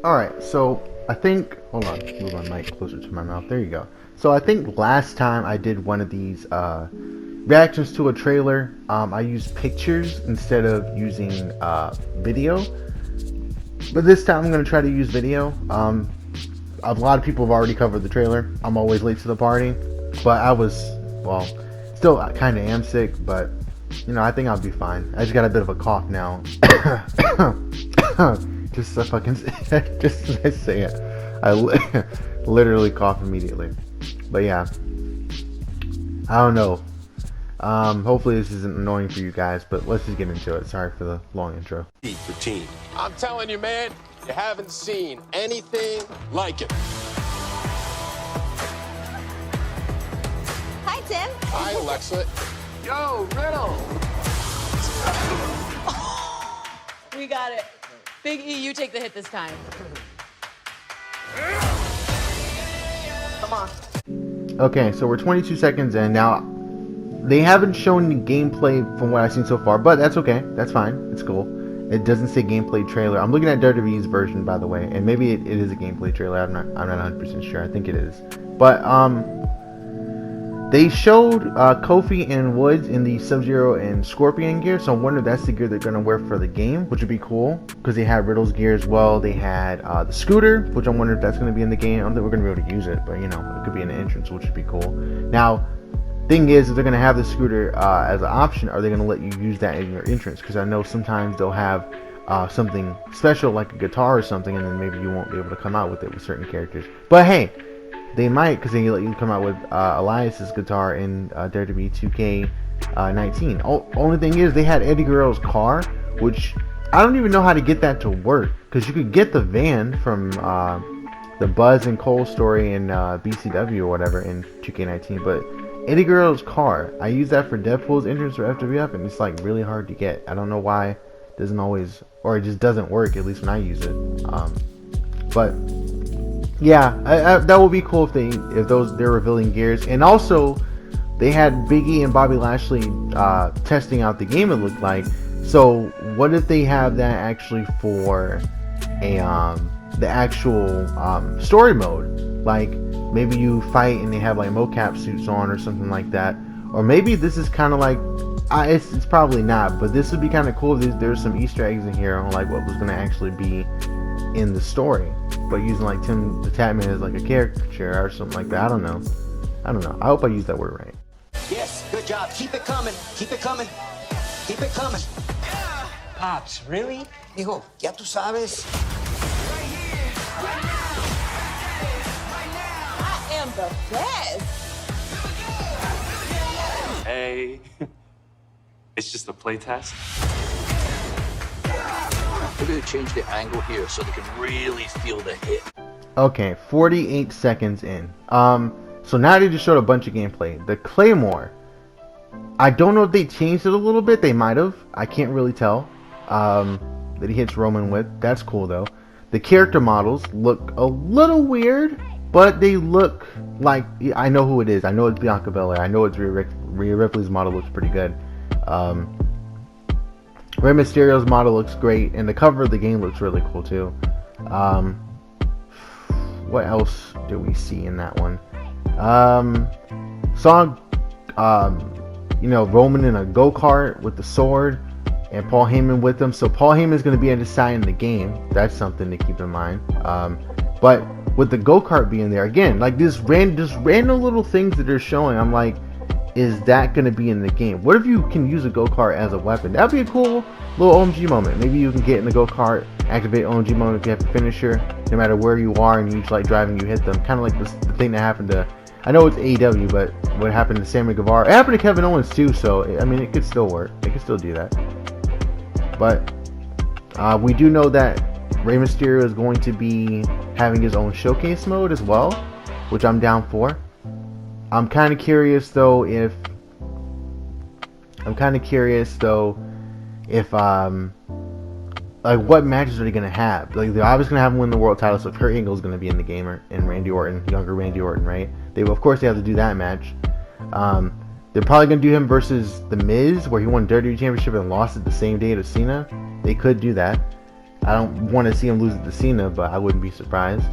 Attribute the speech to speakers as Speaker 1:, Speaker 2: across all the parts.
Speaker 1: Alright, so I think, hold on, move my mic closer to my mouth. There you go. So I think last time I did one of these reactions to a trailer, I used pictures instead of using video. But this time I'm going to try to use video. A lot of people have already covered the trailer. I'm always late to the party. But I was, well, still kind of am sick, but, you know, I think I'll be fine. I just got a bit of a cough now. Just so fucking, just as I say it, I literally cough immediately. But yeah, I don't know. Hopefully this isn't annoying for you guys, but let's just get into it. Sorry for the long intro.
Speaker 2: Routine. I'm telling you, man, you haven't seen anything like it.
Speaker 3: Hi, Tim.
Speaker 2: Hi, Alexa. Yo, Riddle.
Speaker 3: We got it. Big E, you take the hit this time. Come on.
Speaker 1: Okay, so we're 22 seconds in. Now, they haven't shown the gameplay from what I've seen so far, but that's okay. That's fine. It's cool. It doesn't say gameplay trailer. I'm looking at WWE's version, by the way, and maybe it is a gameplay trailer. I'm not 100% sure. I think it is. But, they showed Kofi and Woods in the Sub-Zero and Scorpion gear, so I wonder if that's the gear they're going to wear for the game, which would be cool, because they had Riddle's gear as well. They had the scooter, which I wonder if that's going to be in the game. I don't think we're going to be able to use it, but, you know, it could be in the entrance, which would be cool. Now, thing is, if they're going to have the scooter as an option, are they going to let you use that in your entrance? Because I know sometimes they'll have something special, like a guitar or something, and then maybe you won't be able to come out with it with certain characters. But, hey, they might, because they let you come out with Elias's guitar in WWE2K22. Only thing is, they had Eddie Guerrero's car, which I don't even know how to get that to work. Because you could get the van from the Buzz and Cole story in BCW or whatever in 2K19, but Eddie Guerrero's car, I use that for Deadpool's entrance or FWF, and it's like really hard to get. I don't know why it doesn't always, or it just doesn't work, at least when I use it. But yeah, that would be cool if they're revealing gears. And also, they had Big E and Bobby Lashley testing out the game, it looked like. So what if they have that actually for the actual story mode? Like maybe you fight and they have like mocap suits on or something like that. Or maybe this is kind of like it's probably not, but this would be kind of cool if there's some Easter eggs in here on like what was going to actually be in the story, but using like Tim the Tatman as like a caricature or something like that. I don't know. I hope I used that word right.
Speaker 4: Yes, good job. Keep it coming. Keep it coming. Keep it coming. Pops, really? Hijo, ya tú sabes.
Speaker 3: I am the best.
Speaker 5: Hey, it's just a play test.
Speaker 4: We're gonna change the angle here so they can really feel the hit.
Speaker 1: Okay, 48 seconds in. So now they just showed a bunch of gameplay. The Claymore, I don't know if they changed it a little bit. They might have. I can't really tell. That he hits Roman with. That's cool though. The character models look a little weird, but they look like I know who it is. I know it's Bianca Belair. I know it's Rhea Ripley's model looks pretty good. Rey Mysterio's model looks great, and the cover of the game looks really cool too. What else do we see in that one? Saw you know, Roman in a go-kart with the sword, and Paul Heyman with him. So Paul Heyman is going to be on the side in the game. That's something to keep in mind. But with the go-kart being there again, like just random little things that they're showing, I'm like, is that going to be in the game? What if you can use a go-kart as a weapon? That'd be a cool little OMG moment. Maybe you can get in the go-kart, activate OMG moment if you have a finisher, no matter where you are, and you just like driving, you hit them. Kind of like the thing that happened to, I know it's AEW, but what happened to Sammy Guevara, it happened to Kevin Owens too, so I mean, it could still work. They could still do that. But we do know that Rey Mysterio is going to be having his own showcase mode as well, which I'm down for. I'm kind of curious though if like what matches are they gonna have? Like they're obviously gonna have him win the world title, so Kurt Angle is gonna be in the game, and Randy Orton, younger Randy Orton, right? They have to do that match. They're probably gonna do him versus The Miz, where he won WWE Championship and lost it the same day to Cena. They could do that. I don't want to see him lose it to Cena, but I wouldn't be surprised.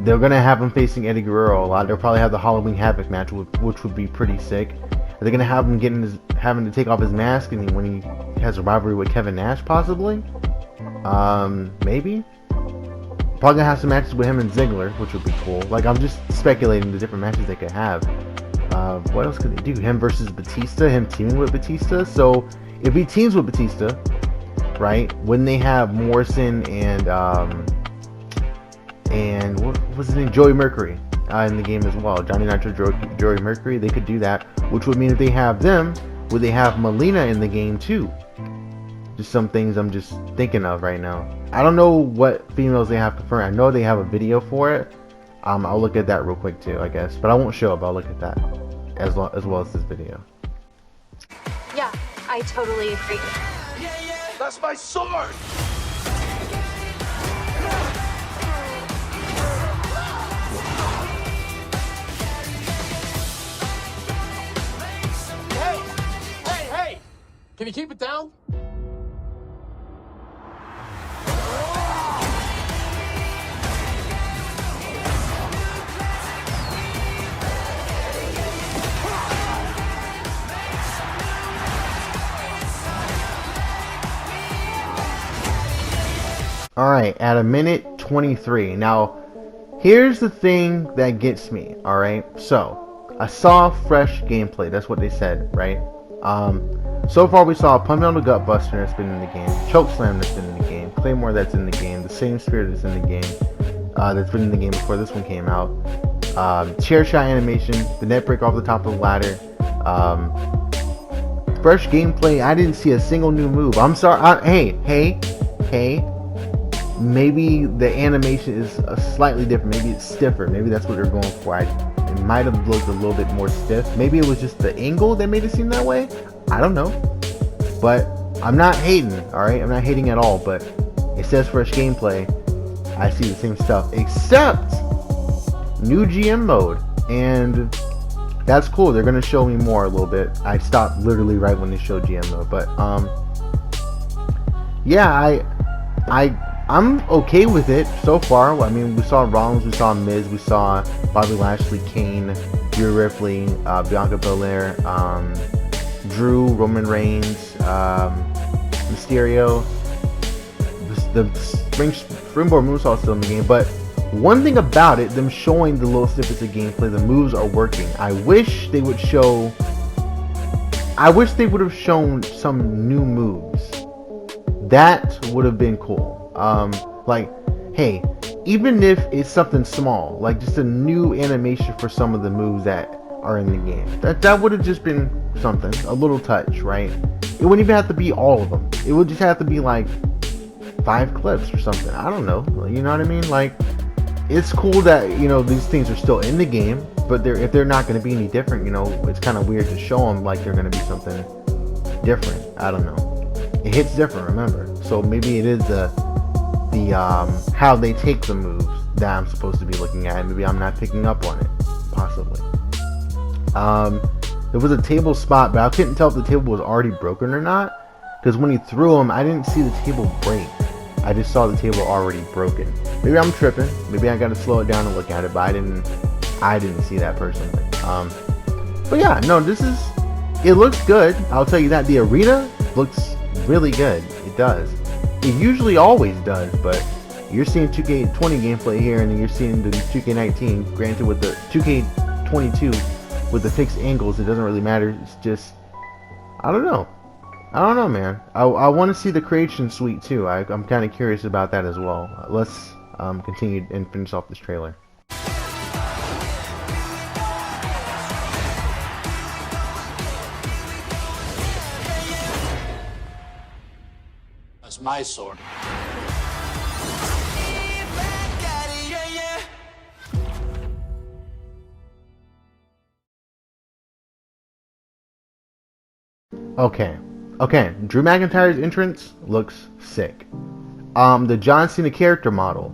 Speaker 1: They're gonna have him facing Eddie Guerrero a lot. They'll probably have the Halloween Havoc match, which would be pretty sick. They're gonna have him having to take off his mask and when he has a rivalry with Kevin Nash, possibly. Maybe. Probably gonna have some matches with him and Ziggler, which would be cool. Like, I'm just speculating the different matches they could have. What else could they do? Him versus Batista, him teaming with Batista. So if he teams with Batista, right? When they have Morrison and what was his name? Joey Mercury in the game as well. Johnny Nitro, Joey Mercury. They could do that, which would mean if they have them, would they have Melina in the game too? Just some things I'm just thinking of right now. I don't know what females they have confirmed. I know they have a video for it. I'll look at that real quick too, I guess. But I won't show up. I'll look at that as well as this video.
Speaker 6: Yeah, I totally agree.
Speaker 2: That's my sword! Hey! Can you keep it down?
Speaker 1: Alright, at a minute 23. Now, here's the thing that gets me, alright? So, I saw fresh gameplay, that's what they said, right? So far we saw a Pump Down the Gut Buster that's been in the game, Chokeslam that's been in the game, Claymore that's in the game, the same Spirit that's in the game, that's been in the game before this one came out, Chair Shot animation, the net break off the top of the ladder, fresh gameplay. I didn't see a single new move. I'm sorry, hey, maybe the animation is slightly different. Maybe it's stiffer. Maybe that's what they're going for. It might have looked a little bit more stiff. Maybe it was just the angle that made it seem that way. I don't know. But I'm not hating, alright? I'm not hating at all. But it says fresh gameplay. I see the same stuff. Except new GM mode. And that's cool. They're going to show me more a little bit. I stopped literally right when they showed GM mode. But, yeah, I'm okay with it so far. I mean, we saw Rollins, we saw Miz, we saw Bobby Lashley, Kane, Rhea Ripley, Bianca Belair, Drew, Roman Reigns, Mysterio. The Springboard moonsault still in the game, but one thing about it, them showing the little snippets of gameplay, the moves are working. I wish they would have shown some new moves. That would have been cool. Like, hey, even if it's something small, like just a new animation for some of the moves that are in the game, that would have just been something, a little touch, right? It wouldn't even have to be all of them. It would just have to be like 5 clips or something. I don't know. You know what I mean? Like, it's cool that, you know, these things are still in the game, but if they're not going to be any different, you know, it's kind of weird to show them like they're going to be something different. I don't know. It hits different, remember. So maybe it is the how they take the moves that I'm supposed to be looking at, and maybe I'm not picking up on it, possibly. There was a table spot, but I couldn't tell if the table was already broken or not, because when he threw them, I didn't see the table break. I just saw the table already broken. Maybe I'm tripping. Maybe I gotta slow it down and look at it, but I didn't see that personally. But yeah, no, it looks good. I'll tell you that. The arena looks really good. It does. It usually always does, but you're seeing 2K20 gameplay here, and then you're seeing the 2K19. Granted, with the 2K22 with the fixed angles, it doesn't really matter. It's just, I don't know, man. I want to see the creation suite too. I'm kind of curious about that as well. Let's continue and finish off this trailer.
Speaker 7: That's my sword. Okay.
Speaker 1: Drew McIntyre's entrance looks sick. The John Cena character model.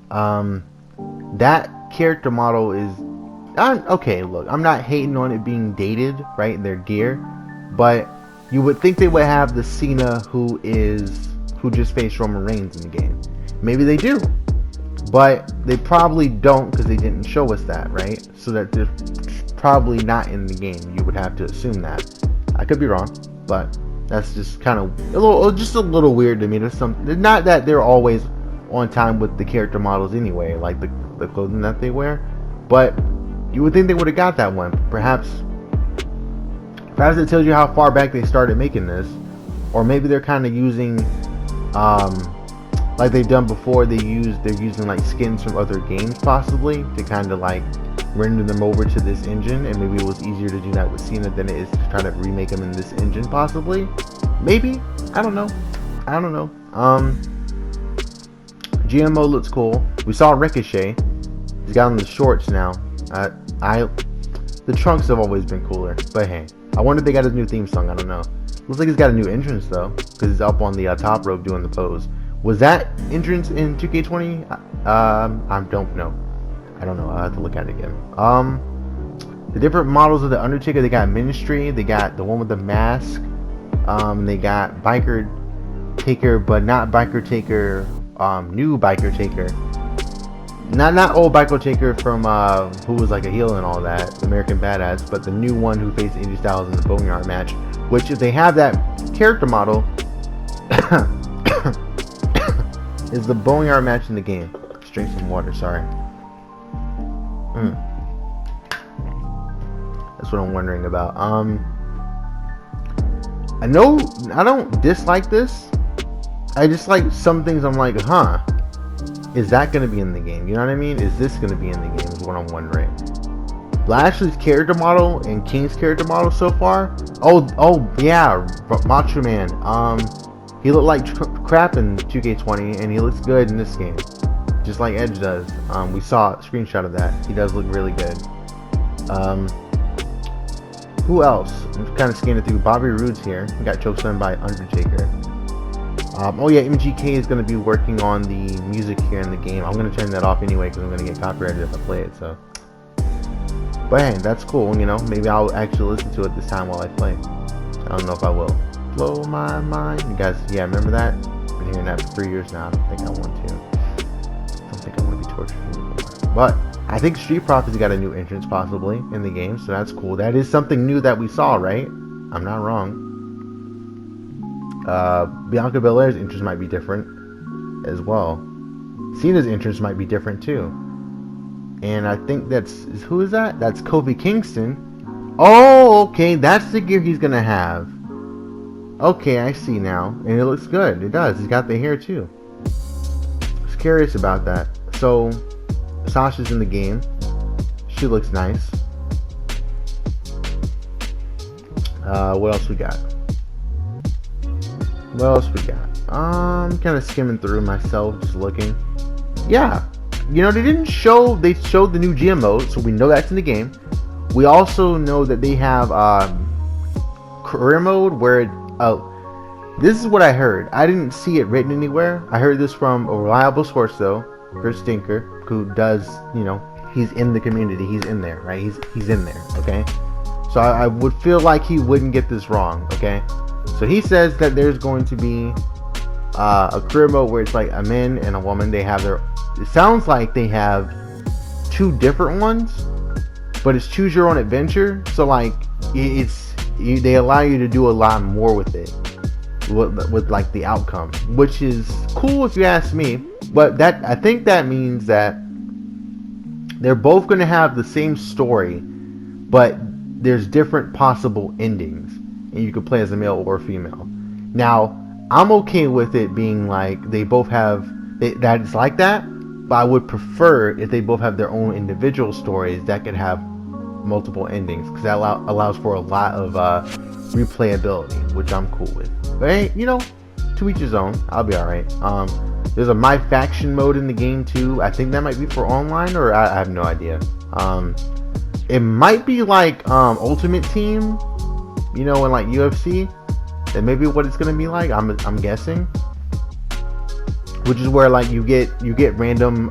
Speaker 1: That character model is okay. Look, I'm not hating on it being dated, right? Their gear, but you would think they would have the Cena who is who just faced Roman Reigns in the game. Maybe they do, but they probably don't because they didn't show us that, right? So that they're probably not in the game. You would have to assume that. I could be wrong, but that's just kind of a little weird to me. There's not that they're always on time with the character models anyway, like the clothing that they wear, but you would think they would have got that one. Perhaps it tells you how far back they started making this, or maybe they're kind of using, like they've done before. They're using like skins from other games possibly to kind of like render them over to this engine, and maybe it was easier to do that with Cena than it is to try to remake them in this engine possibly. Maybe, I don't know. GMO looks cool. We saw Ricochet. He's got on the shorts now. The trunks have always been cooler, but hey, I wonder if they got his new theme song. I don't know. Looks like he's got a new entrance though, because he's up on the top rope doing the pose. Was that entrance in 2K20? I don't know. I'll have to look at it again. The different models of the Undertaker. They got Ministry. They got the one with the mask. They got Biker Taker, but not Biker Taker. New Biker Taker. Not old Biker Taker from who was like a heel and all that, American Badass, but the new one who faced AJ Styles in the Boneyard match. Which, if they have that character model, is the Boneyard match in the game. Let's drink some water. Sorry. That's what I'm wondering about. I know I don't dislike this. I just like some things. I'm like, is that going to be in the game? You know what I mean? Is this going to be in the game is what I'm wondering. Lashley's character model and King's character model so far. Oh yeah, Macho Man. He looked like crap in 2K20, and he looks good in this game, just like Edge does. We saw a screenshot of that. He does look really good. Who else? I'm just kind of scanning through. Bobby Roode's here. He got chokeslammed by Undertaker. Oh yeah, MGK is going to be working on the music here in the game. I'm going to turn that off anyway because I'm going to get copyrighted if I play it. So, but hey, that's cool. You know, maybe I'll actually listen to it this time while I play. I don't know if I will. Blow my mind, you guys. Yeah, remember that? Been hearing that for 3 years now. I don't think I want to. I don't think I want to be tortured anymore. But I think Street Profits got a new entrance possibly in the game, so that's cool. That is something new that we saw, right? I'm not wrong. Bianca Belair's entrance might be different as well. Cena's entrance might be different too. And I think who is that? That's Kofi Kingston. Oh, okay, that's the gear he's gonna have. Okay, I see now, and it looks good. It does. He's got the hair too. I was curious about that. So, Sasha's in the game. She looks nice. What else we got? I'm kind of skimming through myself, just looking. Yeah, you know, they showed the new GM mode, so we know that's in the game. We also know that they have career mode where this is what I heard. I didn't see it written anywhere. I heard this from a reliable source though, Chris Stinker, who does, you know, he's in the community. He's in there, right? He's in there, okay? So I would feel like he wouldn't get this wrong, okay? So he says that there's going to be a career mode where it's like a man and a woman. They have it sounds like they have two different ones, but it's choose your own adventure. So like they allow you to do a lot more with it, with like the outcome, which is cool if you ask me. But I think that means that they're both going to have the same story, but there's different possible endings, and you can play as a male or female. Now, I'm okay with it being like they both have that it's like that, but I would prefer if they both have their own individual stories that could have multiple endings, because that allows for a lot of replayability, which I'm cool with. But hey, you know, to each his own. I'll be alright. There's a My Faction mode in the game too. I think that might be for online, or I have no idea. It might be like Ultimate Team, you know, in like UFC. That may be what it's gonna be like. I'm guessing. Which is where like you get random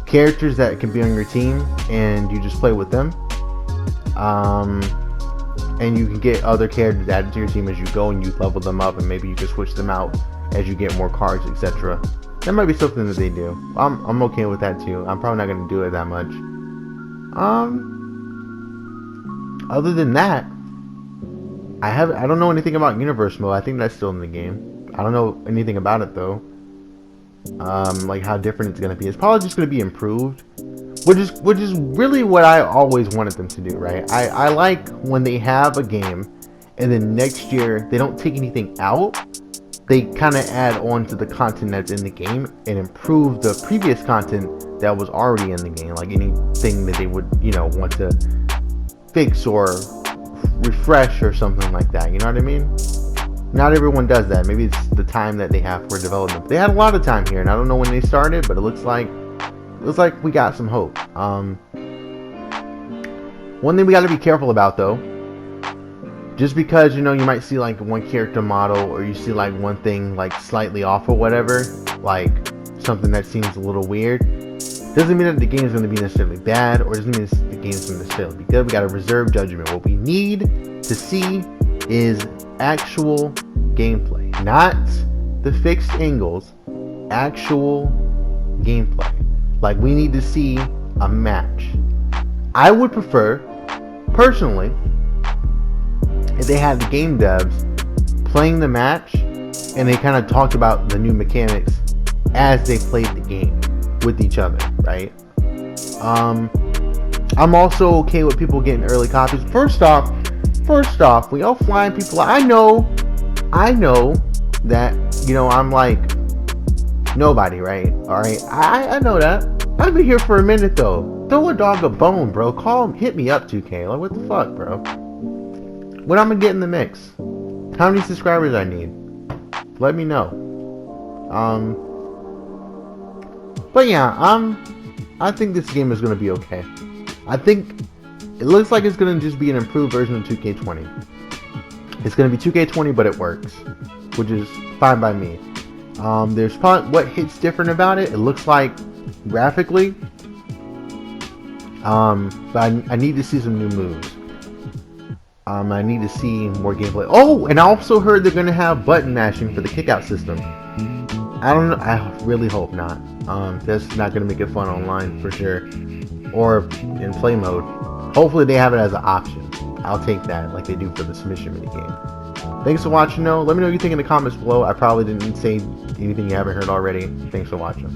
Speaker 1: characters that can be on your team, and you just play with them. And you can get other characters added to your team as you go, and you level them up, and maybe you can switch them out as you get more cards, etc. That might be something that they do. I'm okay with that too. I'm probably not gonna do it that much. Other than that, I don't know anything about universe mode. I think that's still in the game. I don't know anything about it though. Like how different it's gonna be. It's probably just gonna be improved, which is really what I always wanted them to do, right? I like when they have a game, and then next year they don't take anything out. They kind of add on to the content that's in the game and improve the previous content that was already in the game, like anything that they would, you know, want to fix or refresh or something like that. You know what I mean? Not everyone does that. Maybe it's the time that they have for development. They had a lot of time here, and I don't know when they started, but it looks like we got some hope. One thing we got to be careful about though, just because, you know, you might see like one character model, or you see like one thing like slightly off or whatever, like something that seems a little weird, doesn't mean that the game is going to be necessarily bad, or doesn't mean the game is going to necessarily be good. We got to reserve judgment. What we need to see is actual gameplay, not the fixed angles, actual gameplay. Like, we need to see a match. I would prefer, personally, if they had the game devs playing the match and they kind of talked about the new mechanics as they played the game with each other, right? I'm also okay with people getting early copies. First off, we all flying people. I know that, you know, I'm like nobody, right? Alright, I know that. I've been here for a minute though. Throw a dog a bone, bro. Hit me up, 2K. Like, what the fuck, bro? When I'm gonna get in the mix? How many subscribers I need? Let me know. But yeah, I think this game is gonna be okay. I think it looks like it's gonna just be an improved version of 2K20. It's gonna be 2K20, but it works, which is fine by me. There's probably what hits different about it. It looks like graphically, but I need to see some new moves. I need to see more gameplay. Oh, and I also heard they're gonna have button mashing for the kickout system. I don't know. I really hope not. That's not gonna make it fun online for sure, or in play mode. Hopefully they have it as an option. I'll take that, like they do for the submission minigame. Thanks for watching though. Let me know what you think in the comments below. I probably didn't say anything you haven't heard already. Thanks for watching.